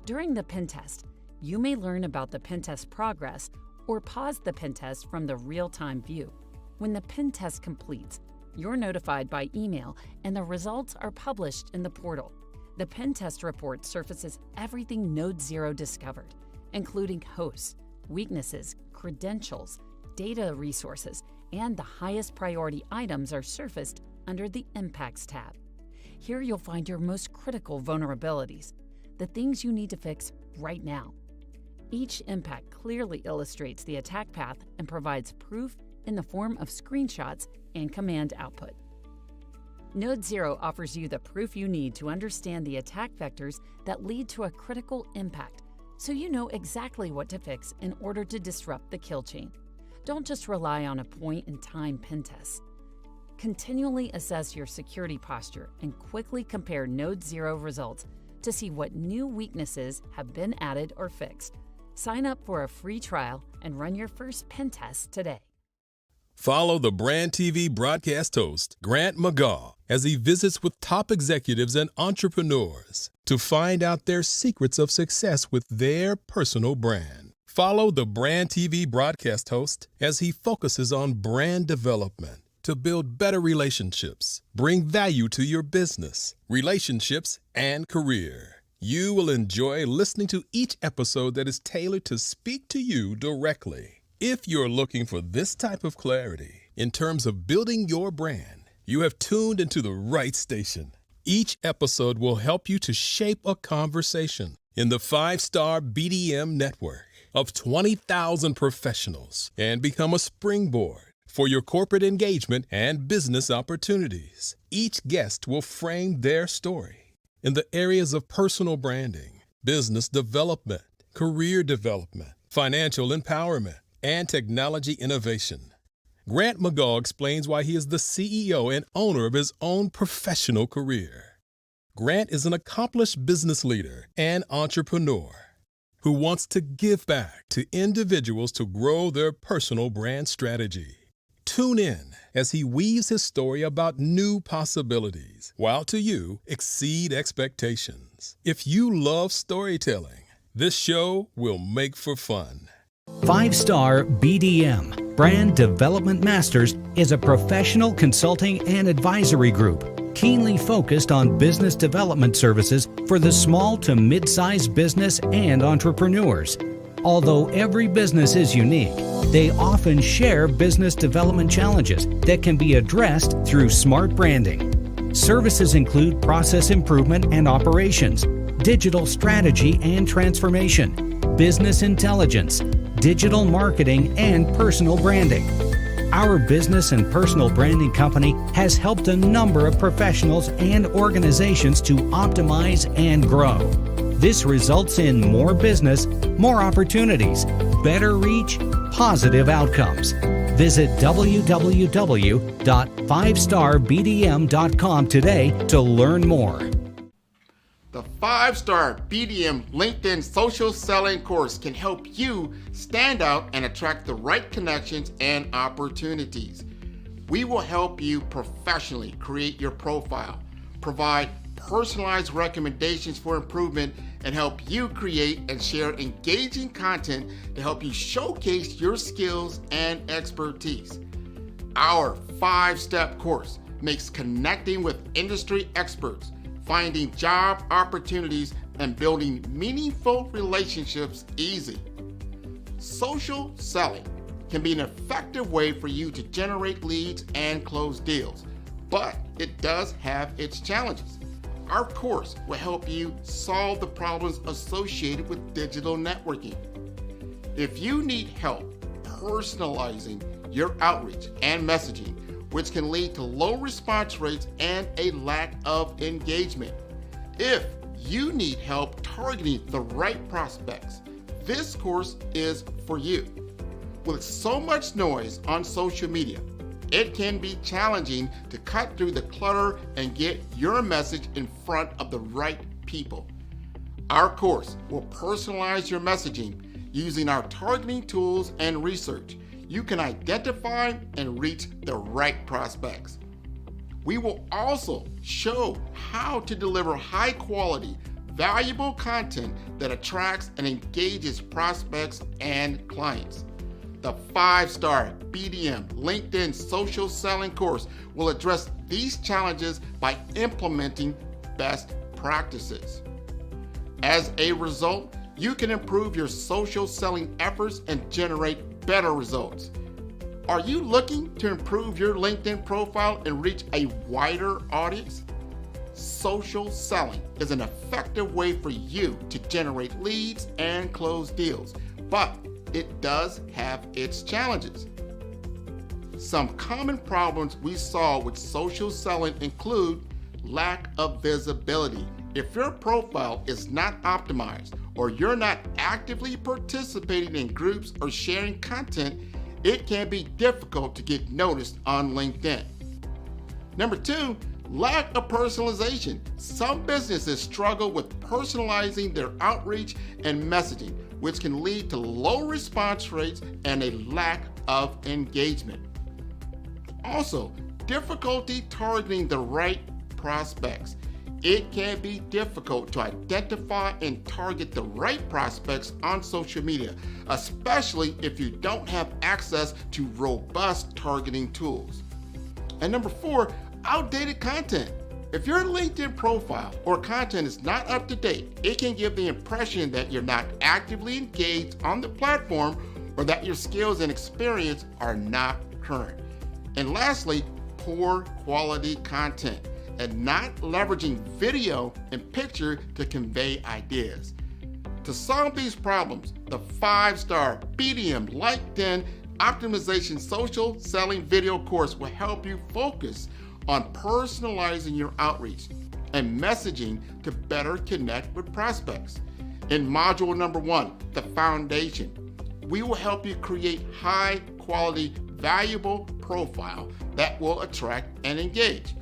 During the pen test, you may learn about the pen test progress or pause the pen test from the real-time view. When the pen test completes, you're notified by email and the results are published in the portal. The pen test report surfaces everything Node 0 discovered, including hosts, weaknesses, credentials, data resources, and the highest priority items are surfaced under the Impacts tab. Here you'll find your most critical vulnerabilities, the things you need to fix right now. Each impact clearly illustrates the attack path and provides proof in the form of screenshots and command output. Node 0 offers you the proof you need to understand the attack vectors that lead to a critical impact, so you know exactly what to fix in order to disrupt the kill chain. Don't just rely on a point-in-time pen test. Continually assess your security posture and quickly compare Node 0 results to see what new weaknesses have been added or fixed. Sign up for a free trial and run your first pen test today. Follow the Brand TV broadcast host, Grant McGaugh, as he visits with top executives and entrepreneurs to find out their secrets of success with their personal brand. Follow the Brand TV broadcast host as he focuses on brand development to build better relationships, bring value to your business, relationships, and career. You will enjoy listening to each episode that is tailored to speak to you directly. If you're looking for this type of clarity in terms of building your brand, you have tuned into the right station. Each episode will help you to shape a conversation in the 5-star BDM network of 20,000 professionals and become a springboard for your corporate engagement and business opportunities. Each guest will frame their story in the areas of personal branding, business development, career development, financial empowerment, and technology innovation. Grant McGaugh explains why he is the CEO and owner of his own professional career. Grant is an accomplished business leader and entrepreneur who wants to give back to individuals to grow their personal brand strategy. Tune in as he weaves his story about new possibilities, while to you exceed expectations. If you love storytelling, this show will make for fun. 5-Star BDM, Brand Development Masters, is a professional consulting and advisory group keenly focused on business development services for the small to mid-sized business and entrepreneurs. Although every business is unique, they often share business development challenges that can be addressed through smart branding. Services include process improvement and operations, digital strategy and transformation, business intelligence, digital marketing, and personal branding. Our business and personal branding company has helped a number of professionals and organizations to optimize and grow. This results in more business, more opportunities, better reach, positive outcomes. Visit www.5starbdm.com today to learn more. The 5-Star BDM LinkedIn Social Selling course can help you stand out and attract the right connections and opportunities. We will help you professionally create your profile, provide personalized recommendations for improvement, and help you create and share engaging content to help you showcase your skills and expertise. Our 5-step course makes connecting with industry experts, finding job opportunities, and building meaningful relationships easy. Social selling can be an effective way for you to generate leads and close deals. but it does have its challenges. Our course will help you solve the problems associated with digital networking. If you need help personalizing your outreach and messaging, which can lead to low response rates and a lack of engagement. If you need help targeting the right prospects, this course is for you. With so much noise on social media, it can be challenging to cut through the clutter and get your message in front of the right people. Our course will personalize your messaging using our targeting tools and research. You can identify and reach the right prospects. We will also show how to deliver high quality, valuable content that attracts and engages prospects and clients. The 5-star BDM LinkedIn social selling course will address these challenges by implementing best practices. As a result, you can improve your social selling efforts and generate better results. Are you looking to improve your LinkedIn profile and reach a wider audience? Social selling is an effective way for you to generate leads and close deals, but it does have its challenges. Some common problems we saw with social selling include lack of visibility. If your profile is not optimized or you're not actively participating in groups or sharing content, it can be difficult to get noticed on LinkedIn. Number 2, lack of personalization. Some businesses struggle with personalizing their outreach and messaging, which can lead to low response rates and a lack of engagement. Also, difficulty targeting the right prospects. It can be difficult to identify and target the right prospects on social media, especially if you don't have access to robust targeting tools. And number 4, outdated content. If your LinkedIn profile or content is not up to date, it can give the impression that you're not actively engaged on the platform or that your skills and experience are not current. And lastly, poor quality content and not leveraging video and picture to convey ideas. To solve these problems, the 5-star BDM LinkedIn Optimization Social Selling Video course will help you focus on personalizing your outreach and messaging to better connect with prospects. In module number 1, the foundation, we will help you create high quality, valuable profile that will attract and engage.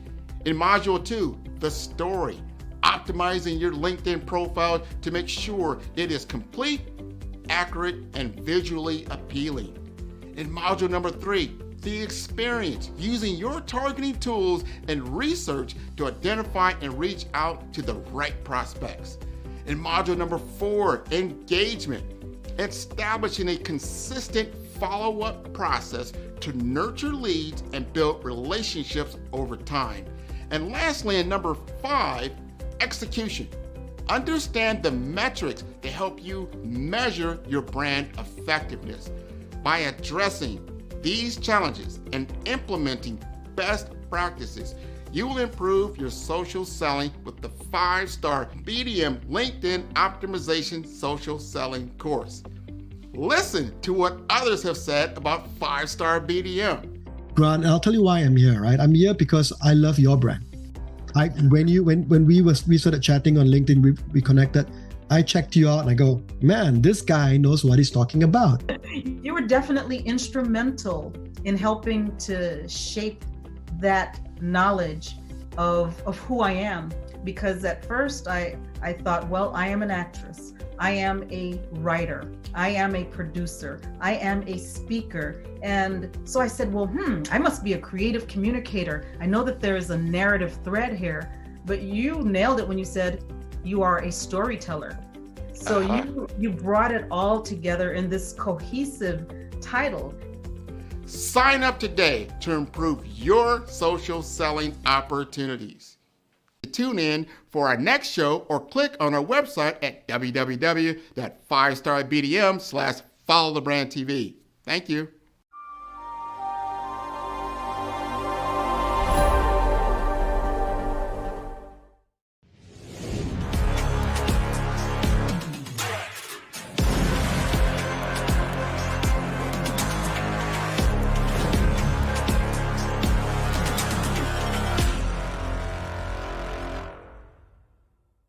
In module 2, the story, optimizing your LinkedIn profile to make sure it is complete, accurate, and visually appealing. In module number 3, the experience, using your targeting tools and research to identify and reach out to the right prospects. In module number 4, engagement, establishing a consistent follow-up process to nurture leads and build relationships over time. And lastly, in number 5, execution. Understand the metrics to help you measure your brand effectiveness. By addressing these challenges and implementing best practices, you will improve your social selling with the 5-star BDM LinkedIn Optimization Social Selling course. Listen to what others have said about 5-star BDM. Grant, I'll tell you why I'm here, right? I'm here because I love your brand. When we started chatting on LinkedIn, we connected. I checked you out and I go, man, this guy knows what he's talking about. You were definitely instrumental in helping to shape that knowledge of who I am. Because at first I thought, well, I am an actress. I am a writer. I am a producer. I am a speaker. And so I said, well, I must be a creative communicator. I know that there is a narrative thread here, but you nailed it when you said you are a storyteller. So you brought it all together in this cohesive title. Sign up today to improve your social selling opportunities. Tune in for our next show or click on our website at www.5starbdm/followthebrandtv. Thank you.